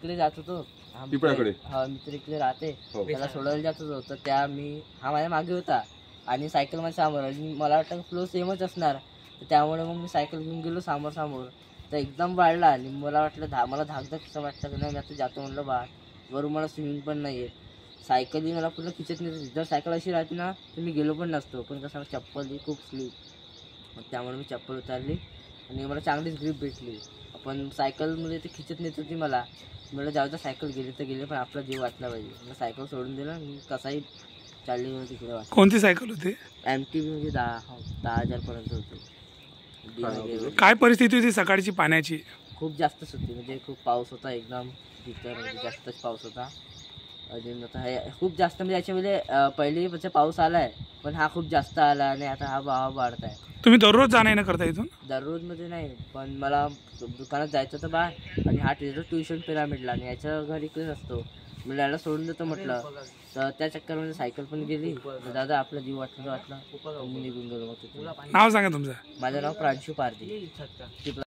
इकडे जात होतो पिपळाकडे. हा मित्र इकडे राहते हो. त्याला सोडायला जात होतो तर त्या हा माझ्या मागे होता आणि सायकल माझ्या समोर आणि मला वाटतं फ्लो सेमच असणार तर त्यामुळे मग मी सायकल घेऊन गेलो समोर तर एकदम वाढला आणि मला वाटलं मला धाकधक कसं वाटतं की नाही मी आता जातो म्हणलं बा वरून मला स्विमिंग पण नाही येत सायकलही मला पूर्ण खिचत नाही जर सायकल अशी राहते ना तर मी गेलो पण नसतो पण कसं चप्पल खूप स्लीप मग त्यामुळे मी चप्पल उतारली आणि मला चांगलीच ग्रीप भेटली पण सायकलमध्ये ते खिचत नेत होती मला जाऊ तर सायकल गेली तर गेली पण आपला जीव वाचला पाहिजे मग सायकल सोडून दिला मी कसाही चालली तिकडे वाचला. कोणती सायकल होती? MTV म्हणजे 10,000 पर्यंत होती. काय परिस्थिती होती सकाळची पाण्याची? खूप जास्तच होती म्हणजे खूप पाऊस होता एकदम तिथं म्हणजे जास्तच पाऊस होता अजून आता हे खूप जास्त म्हणजे याच्यामध्ये पहिले पाऊस आलाय पण हा खूप जास्त आला आणि आता हा भाव वाढत आहे. तुम्ही दररोज जाणं येणं करता इथून? दररोज मध्ये नाही पण मला दुकानात जायचं होतं बा आणि हा तिथं ट्युशन पिरामिडला आणि याच्या घर इकडेच असतो मी याला सोडून देतो म्हटलं तर त्या चक्करमध्ये सायकल पण गेली दादा आपला जीव वाटला मी निघून गेलो. मग नाव सांगा तुमचं? माझं नाव प्रांशू पारधी.